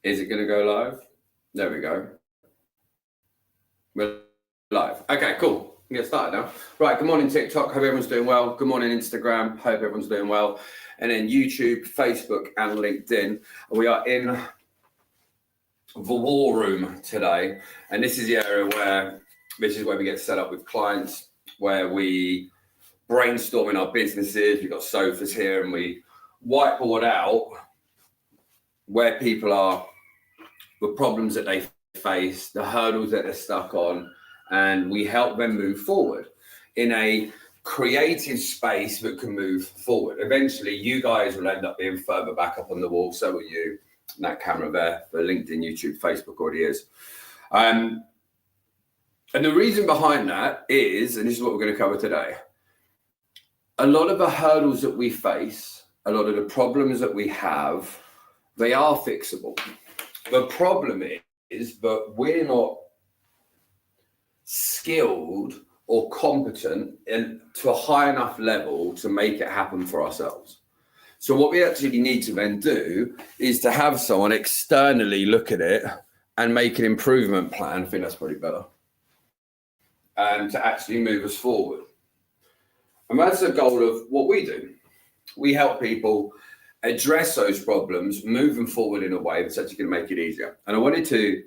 Is it going to go live? There we go. We're live. Okay, cool. We can get started now. Right, good morning, TikTok. Hope everyone's doing well. Good morning, Instagram. Hope everyone's doing well. And then YouTube, Facebook, and LinkedIn. We are in the war room today. And this is the area where we get set up with clients, where we brainstorm in our businesses. We've got sofas here and we whiteboard out where people are, the problems that they face, the hurdles that they're stuck on, and we help them move forward in a creative space that can move forward. Eventually, you guys will end up being further back up on the wall, so will you. And that camera there for LinkedIn, YouTube, Facebook already is. And the reason behind that is, and this is what we're going to cover today, a lot of the hurdles that we face, a lot of the problems that we have, they are fixable. The problem is that we're not skilled or competent to a high enough level to make it happen for ourselves. So what we actually need to then do is to have someone externally look at it and make an improvement plan. I think that's probably better. And to actually move us forward. And that's the goal of what we do. We help people address those problems, move them forward in a way that's actually going to make it easier. And I wanted to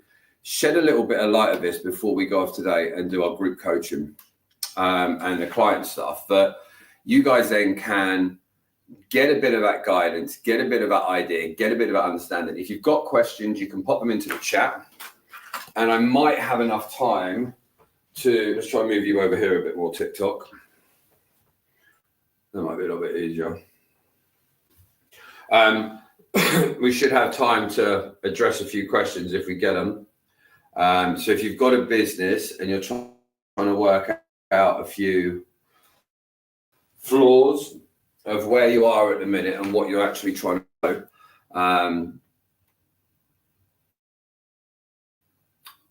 shed a little bit of light of this before we go off today and do our group coaching and the client stuff. But you guys then can get a bit of that guidance, get a bit of that idea, get a bit of that understanding. If you've got questions, you can pop them into the chat. And I might have enough time to, let's try and move you over here a bit more, TikTok. That might be a little bit easier. We should have time to address a few questions if we get them. So if you've got a business and you're trying to work out a few flaws of where you are at the minute and what you're actually trying to do,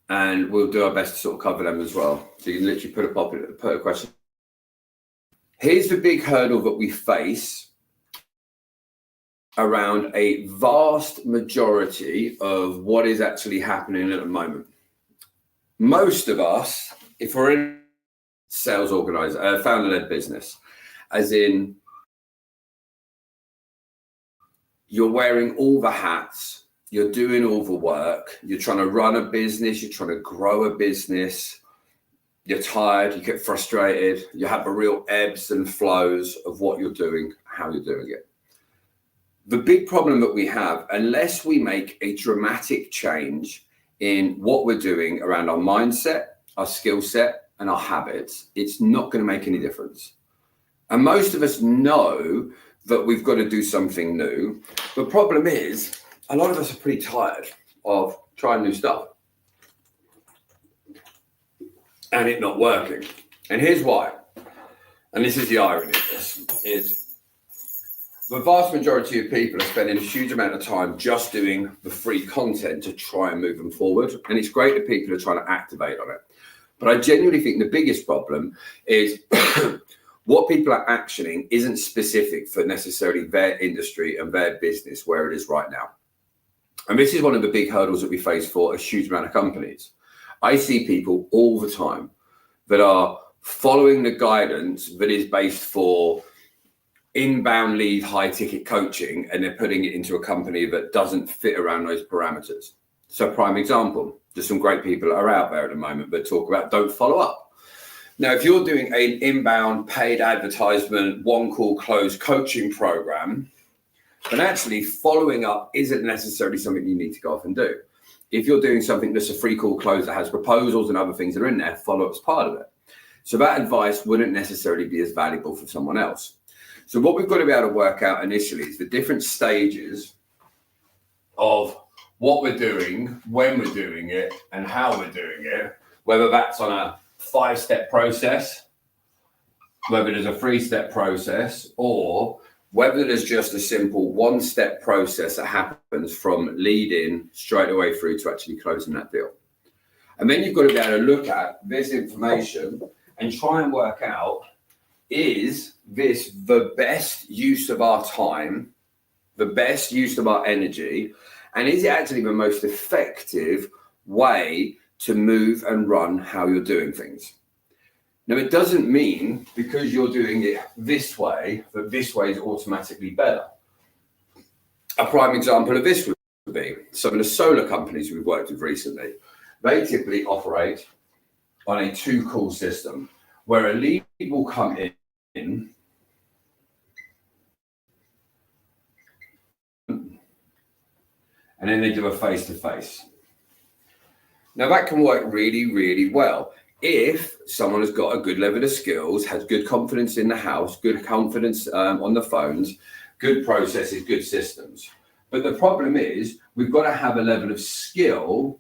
and we'll do our best to sort of cover them as well. So you can literally put a question. Here's the big hurdle that we face around a vast majority of what is actually happening at the moment. Most of us, if we're in sales organizer, founder-led business, as in you're wearing all the hats, you're doing all the work, you're trying to run a business, you're trying to grow a business, you're tired, you get frustrated, you have the real ebbs and flows of what you're doing, how you're doing it. The big problem that we have, unless we make a dramatic change in what we're doing around our mindset, our skill set, and our habits, it's not going to make any difference. And most of us know that we've got to do something new. The problem is, a lot of us are pretty tired of trying new stuff and it not working. And here's why. And this is the irony of this, is the vast majority of people are spending a huge amount of time just doing the free content to try and move them forward. And it's great that people are trying to activate on it. But I genuinely think the biggest problem is what people are actioning isn't specific for necessarily their industry and their business where it is right now. And this is one of the big hurdles that we face for a huge amount of companies. I see people all the time that are following the guidance that is based for inbound lead high ticket coaching, and they're putting it into a company that doesn't fit around those parameters. So prime example, there's some great people that are out there at the moment that talk about don't follow up. Now, if you're doing an inbound paid advertisement, one call close coaching program, then actually following up isn't necessarily something you need to go off and do. If you're doing something that's a free call close that has proposals and other things that are in there, follow up's part of it. So that advice wouldn't necessarily be as valuable for someone else. So what we've got to be able to work out initially is the different stages of what we're doing, when we're doing it, and how we're doing it, whether that's on a 5-step process, whether there's a 3-step process, or whether there's just a simple 1-step process that happens from lead in straight away through to actually closing that deal. And then you've got to be able to look at this information and try and work out, is this the best use of our time, the best use of our energy, And is it actually the most effective way to move and run how you're doing things? Now, it doesn't mean because you're doing it this way, that this way is automatically better. A prime example of this would be some of the solar companies we've worked with recently. They typically operate on a two-call system where a lead will come in and then they do a face-to-face. Now that can work really, really well if someone has got a good level of skills, has good confidence in the house, good confidence on the phones, good processes, good systems. But the problem is we've got to have a level of skill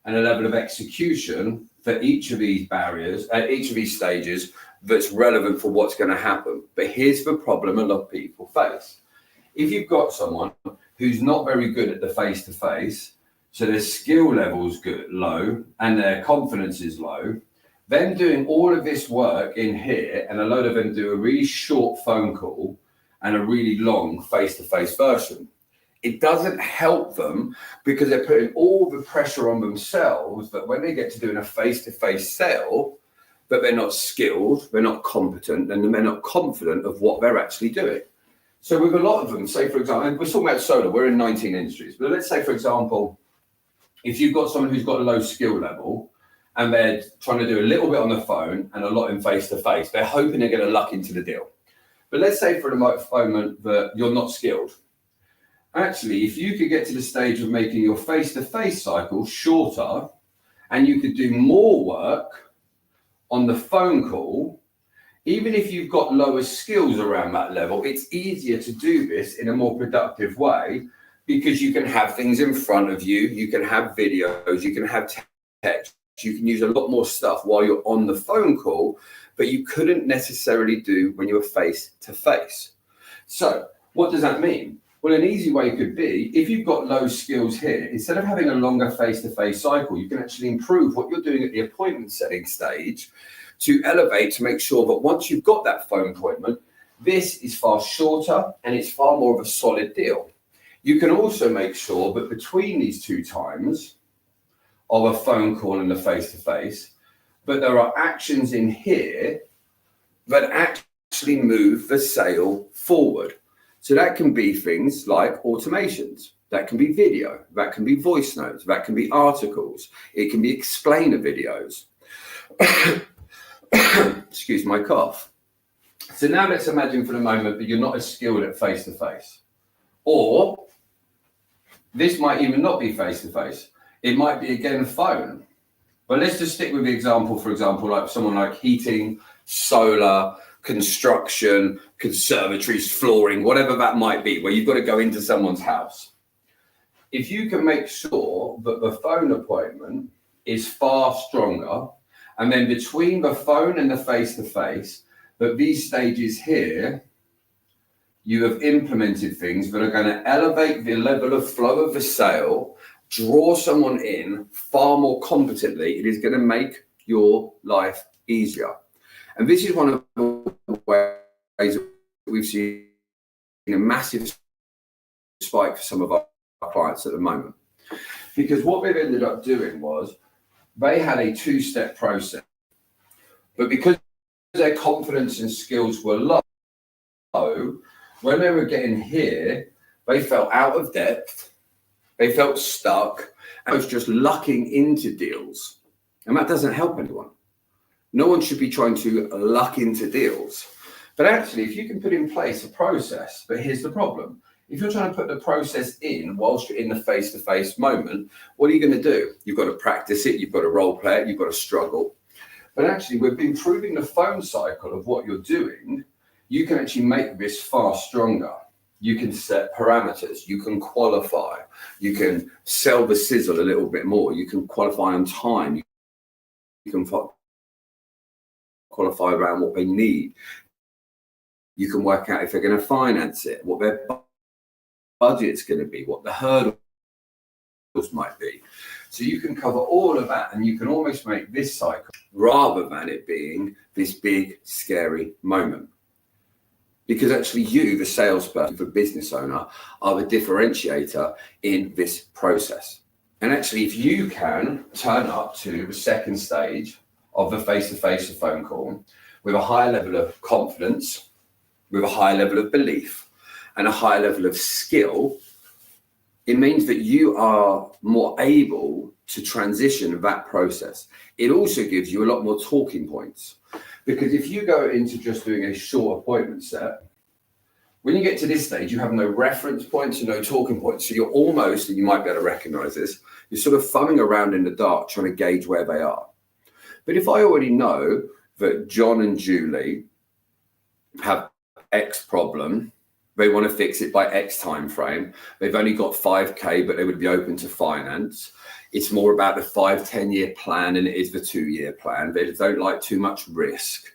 and a level of execution for each of these barriers, at each of these stages that's relevant for what's going to happen. But here's the problem a lot of people face. If you've got someone who's not very good at the face-to-face, so their skill level's low and their confidence is low, them doing all of this work in here, and a load of them do a really short phone call and a really long face-to-face version, it doesn't help them because they're putting all the pressure on themselves that when they get to doing a face-to-face sale, that they're not skilled, they're not competent, and they're not confident of what they're actually doing. So with a lot of them, say, for example, we're talking about solar, we're in 19 industries, but let's say, for example, if you've got someone who's got a low skill level and they're trying to do a little bit on the phone and a lot in face-to-face, they're hoping they're going to luck into the deal. But let's say for the moment that you're not skilled. Actually, if you could get to the stage of making your face-to-face cycle shorter and you could do more work on the phone call, even if you've got lower skills around that level, it's easier to do this in a more productive way because you can have things in front of you, you can have videos, you can have text, you can use a lot more stuff while you're on the phone call, but you couldn't necessarily do when you're face-to-face. So what does that mean? Well, an easy way could be, if you've got low skills here, instead of having a longer face-to-face cycle, you can actually improve what you're doing at the appointment setting stage to elevate, to make sure that once you've got that phone appointment, this is far shorter and it's far more of a solid deal. You can also make sure that between these two times of a phone call and a face-to-face, but there are actions in here that actually move the sale forward. So that can be things like automations, that can be video, that can be voice notes, that can be articles, it can be explainer videos. Excuse my cough. So now let's imagine for the moment that you're not as skilled at face-to-face. Or this might even not be face-to-face. It might be, again, phone. But let's just stick with the example, for example, like someone like heating, solar, construction, conservatories, flooring, whatever that might be, where you've got to go into someone's house. If you can make sure that the phone appointment is far stronger, and then between the phone and the face-to-face, that these stages here, you have implemented things that are going to elevate the level of flow of the sale, draw someone in far more competently, it is going to make your life easier. And this is one of the ways that we've seen a massive spike for some of our clients at the moment. Because what they've ended up doing was they had a two-step process. But because their confidence and skills were low, when they were getting here, they felt out of depth, they felt stuck, and was just lucking into deals. And that doesn't help anyone. No one should be trying to luck into deals. But actually, if you can put in place a process, but here's the problem. If you're trying to put the process in whilst you're in the face-to-face moment, what are you going to do? You've got to practice it, you've got to role play it, you've got to struggle. But actually, with improving the phone cycle of what you're doing, you can actually make this far stronger. You can set parameters, you can qualify, you can sell the sizzle a little bit more, you can qualify on time, you can qualify around what they need. You can work out if they're going to finance it, what their budget's going to be, what the hurdles might be. So you can cover all of that, and you can almost make this cycle rather than it being this big, scary moment. because actually you, the salesperson, the business owner, are the differentiator in this process. And actually, if you can turn up to the second stage of the face-to-face phone call with a higher level of confidence, with a higher level of belief, and a higher level of skill, it means that you are more able to transition that process. It also gives you a lot more talking points, because if you go into just doing a short appointment set, when you get to this stage, you have no reference points and no talking points. So you're almost, and you might be able to recognize this, you're sort of thumbing around in the dark trying to gauge where they are. But if I already know that John and Julie have X problem, they want to fix it by X time frame, they've only got 5K, but they would be open to finance. It's more about the 5-10 year plan than it is the 2-year plan. They don't like too much risk.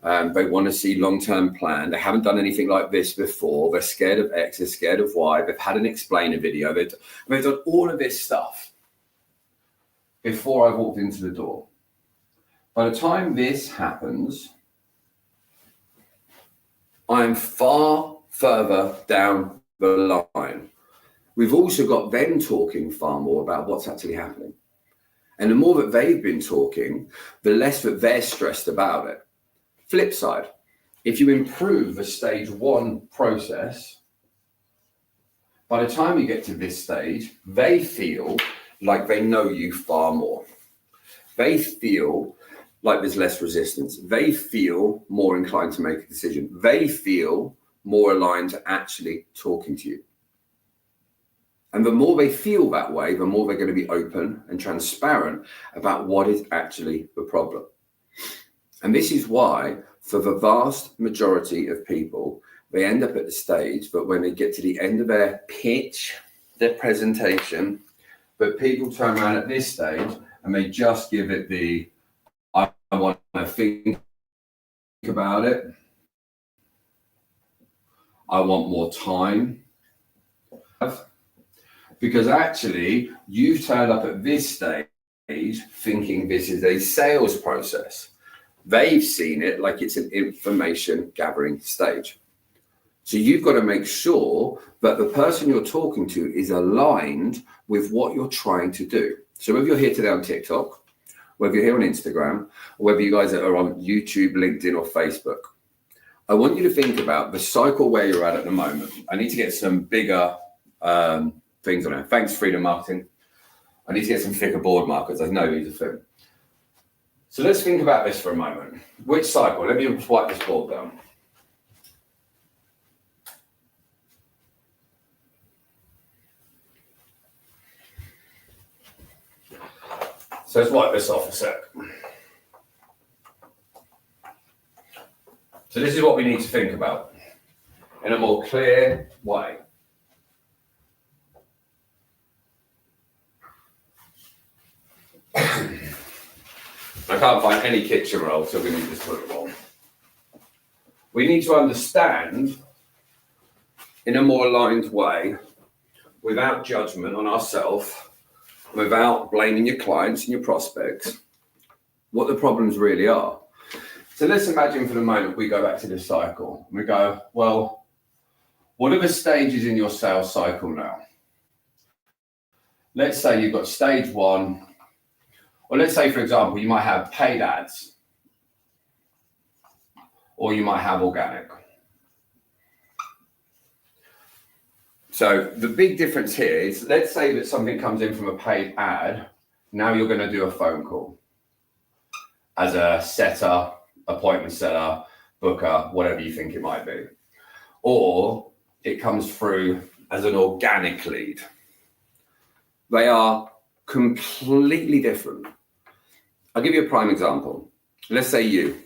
They want to see long-term plan. They haven't done anything like this before. They're scared of X, they're scared of Y. They've had an explainer video. They've done all of this stuff before I walked into the door. By the time this happens, I'm far further down the line. We've also got them talking far more about what's actually happening. And the more that they've been talking, the less that they're stressed about it. Flip side, if you improve the stage 1 process, by the time you get to this stage, they feel like they know you far more. They feel like there's less resistance. They feel more inclined to make a decision. They feel more aligned to actually talking to you. And the more they feel that way, the more they're going to be open and transparent about what is actually the problem. And this is why, for the vast majority of people, they end up at the stage that when they get to the end of their pitch, their presentation, but people turn around at this stage and they just give it the, I want to think about it. I want more time. Because actually, you've turned up at this stage thinking this is a sales process. They've seen it like it's an information gathering stage. So you've got to make sure that the person you're talking to is aligned with what you're trying to do. So whether you're here today on TikTok, whether you're here on Instagram, or whether you guys are on YouTube, LinkedIn, or Facebook, I want you to think about the cycle where you're at the moment. I need to get some bigger things on it. Thanks, Freedom Marketing. I need to get some thicker board markers. I know these are thin. So let's think about this for a moment. Which cycle? Let me wipe this board down. So let's wipe this off a sec. So this is what we need to think about in a more clear way. I can't find any kitchen roll, so we need this toilet roll. We need to understand in a more aligned way, without judgment on ourselves, without blaming your clients and your prospects, what the problems really are. So let's imagine for the moment we go back to this cycle. We go, well, what are the stages in your sales cycle now? Let's say you've got stage 1, or let's say, for example, you might have paid ads, or you might have organic. So the big difference here is, let's say that something comes in from a paid ad. Now you're going to do a phone call as a setter, appointment setter, booker, whatever you think it might be. Or it comes through as an organic lead. They are completely different. I'll give you a prime example. Let's say you,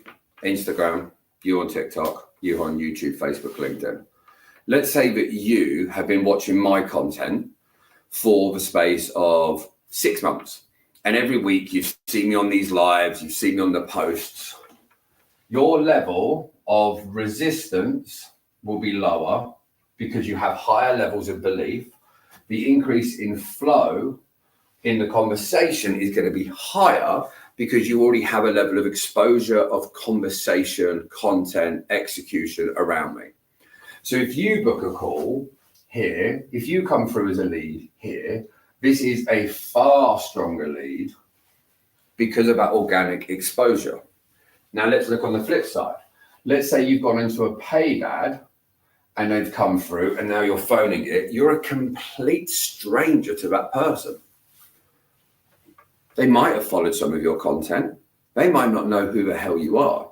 Instagram, you on TikTok, you on YouTube, Facebook, LinkedIn. Let's say that you have been watching my content for the space of 6 months. And every week you've seen me on these lives, you've seen me on the posts. Your level of resistance will be lower because you have higher levels of belief. The increase in flow in the conversation is going to be higher because you already have a level of exposure of conversation, content, execution around me. So if you book a call here, if you come through as a lead here, this is a far stronger lead because of that organic exposure. Now let's look on the flip side. Let's say you've gone into a paid ad and they've come through and now you're phoning it. You're a complete stranger to that person. They might have followed some of your content. They might not know who the hell you are.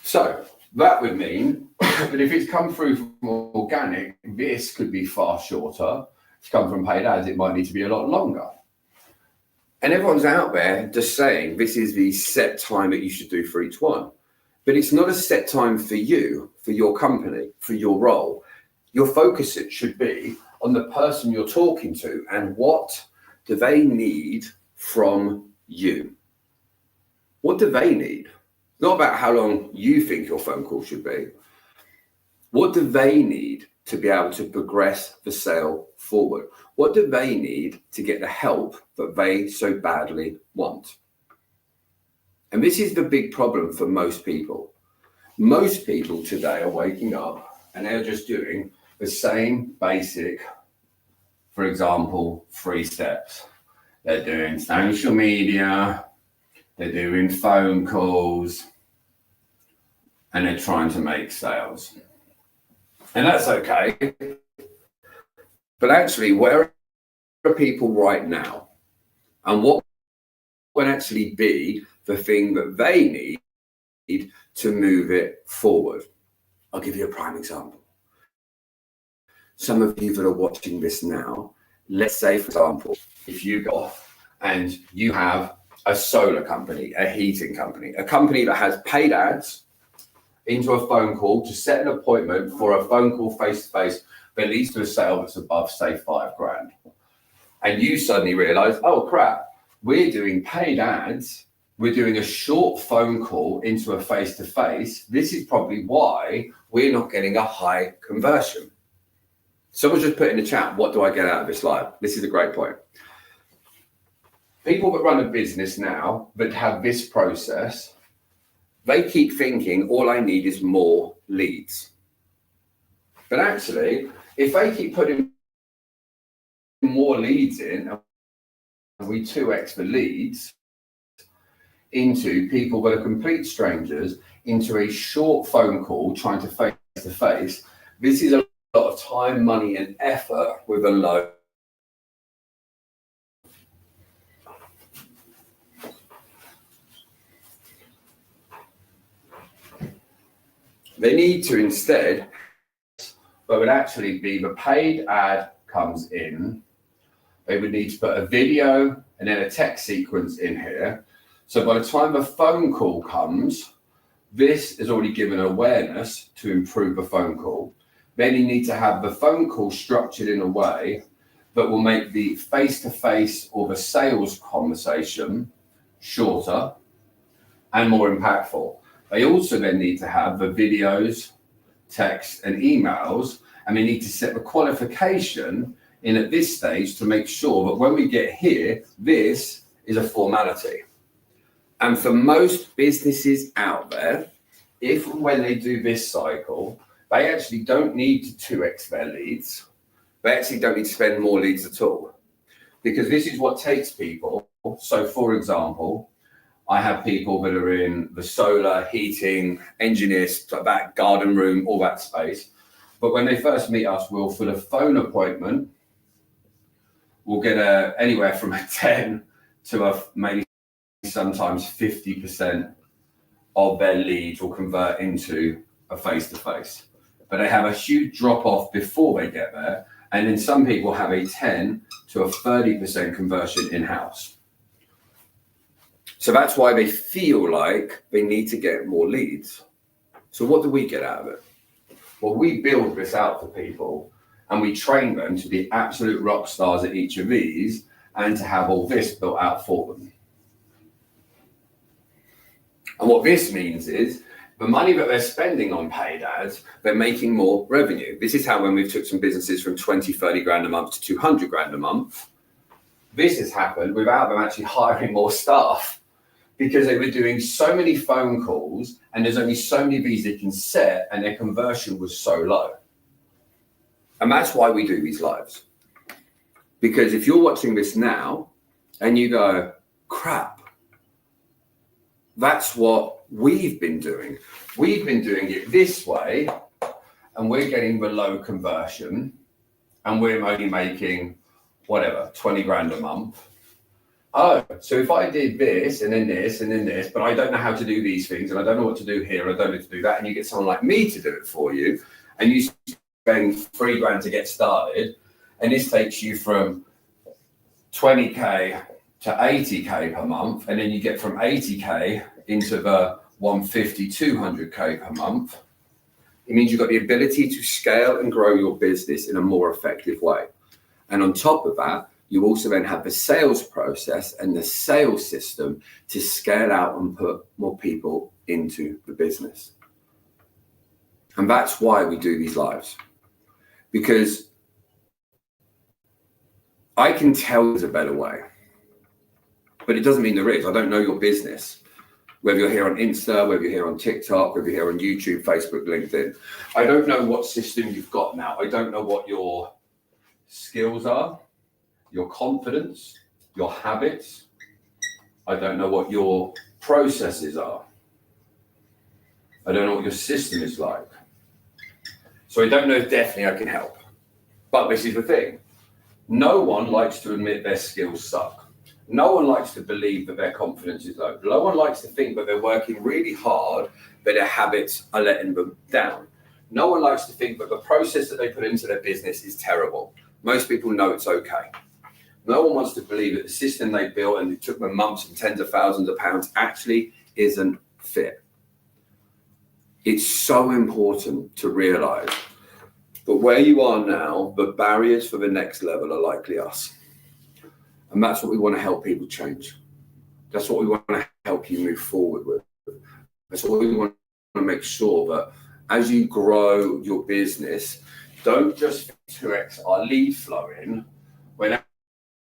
So that would mean that if it's come through from organic, this could be far shorter. If it's come from paid ads, it might need to be a lot longer. And everyone's out there just saying this is the set time that you should do for each one. But it's not a set time for you, for your company, for your role. Your focus should be on the person you're talking to and what do they need from you. What do they need? Not about how long you think your phone call should be. What do they need to be able to progress the sale forward? What do they need to get the help that they so badly want? And this is the big problem for most people. Most people today are waking up and they're just doing the same basic, for example, 3 steps. They're doing social media, they're doing phone calls, and they're trying to make sales. And that's okay. But actually, where are people right now? And what would actually be the thing that they need to move it forward? I'll give you a prime example. Some of you that are watching this now, let's say, for example, if you go off and you have a solar company, a heating company, a company that has paid ads into a phone call to set an appointment for a phone call face-to-face that leads to a sale that's above, say, $5,000. And you suddenly realize, oh crap, we're doing paid ads. We're doing a short phone call into a face-to-face. This is probably why we're not getting a high conversion. Someone just put in the chat, what do I get out of this live? This is a great point. People that run a business now that have this process, they keep thinking all I need is more leads. But actually, if they keep putting more leads in, and we 2x the leads into people that are complete strangers, into a short phone call trying to face-to-face, this is a lot of time, money, and effort with a low. They need to instead, but would actually be the paid ad comes in. They would need to put a video and then a text sequence in here. So by the time the phone call comes, this is already given awareness to improve the phone call. Then you need to have the phone call structured in a way that will make the face-to-face or the sales conversation shorter and more impactful. They also then need to have the videos, text, and emails, and they need to set the qualification in at this stage to make sure that when we get here, this is a formality. And for most businesses out there, if and when they do this cycle, they actually don't need to 2x their leads. They actually don't need to spend more leads at all, because this is what takes people. So for example, I have people that are in the solar, heating, engineers, that garden room, all that space. But when they first meet us, we'll, for the phone appointment, we'll get anywhere from a 10 to a maybe sometimes 50% of their leads will convert into a face-to-face. But they have a huge drop-off before they get there. And then some people have a 10 to a 30% conversion in-house. So that's why they feel like they need to get more leads. So what do we get out of it? Well, we build this out for people and we train them to be absolute rock stars at each of these and to have all this built out for them. And what this means is the money that they're spending on paid ads, they're making more revenue. This is how when we've took some businesses from 20, 30 grand a month to 200 grand a month, this has happened without them actually hiring more staff, because they were doing so many phone calls and there's only so many of these they can set and their conversion was so low. And that's why we do these lives. Because if you're watching this now and you go, crap, that's what we've been doing. We've been doing it this way and we're getting the low conversion and we're only making whatever, 20 grand a month. Oh, so if I did this and then this and then this, but I don't know how to do these things and I don't know what to do here and I don't know how to do that, and you get someone like me to do it for you and you spend 3 grand to get started, and this takes you from 20k to 80k per month, and then you get from 80k into the 150, 200k per month. It means you've got the ability to scale and grow your business in a more effective way. And on top of that, you also then have the sales process and the sales system to scale out and put more people into the business. And that's why we do these lives. Because I can tell there's a better way, but it doesn't mean there is. I don't know your business. Whether you're here on Insta, whether you're here on TikTok, whether you're here on YouTube, Facebook, LinkedIn. I don't know what system you've got now. I don't know what your skills are, your confidence, your habits. I don't know what your processes are. I don't know what your system is like. So I don't know if definitely I can help. But this is the thing. No one likes to admit their skills suck. No one likes to believe that their confidence is low. No one likes to think that they're working really hard, but their habits are letting them down. No one likes to think that the process that they put into their business is terrible. Most people know it's okay. No one wants to believe that the system they built and it took them months and tens of thousands of pounds actually isn't fit. It's so important to realize. But where you are now, the barriers for the next level are likely us. And that's what we want to help people change. That's what we want to help you move forward with. That's what we want to make sure that as you grow your business, don't just 2x our lead flow in, when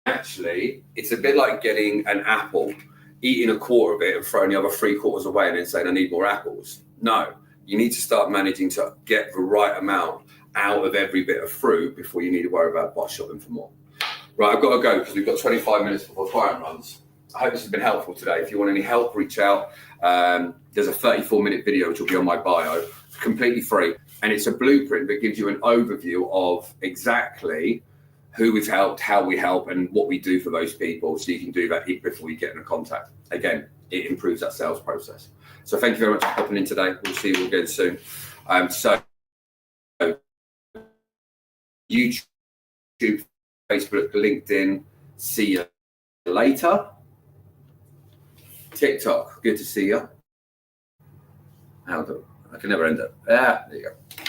actually it's a bit like getting an apple, eating a quarter of it and throwing the other 3/4 away and then saying, I need more apples. No, you need to start managing to get the right amount out of every bit of fruit before you need to worry about bot shopping for more. Right, I've got to go because we've got 25 minutes before client runs. I hope this has been helpful today. If you want any help, reach out. There's a 34-minute video which will be on my bio. It's completely free. And it's a blueprint that gives you an overview of exactly who we've helped, how we help, and what we do for those people. So you can do that before you get in contact. Again, it improves that sales process. So thank you very much for popping in today. We'll see you again soon. So YouTube, Facebook, LinkedIn, see you later. TikTok, good to see you. I can never end it. There you go.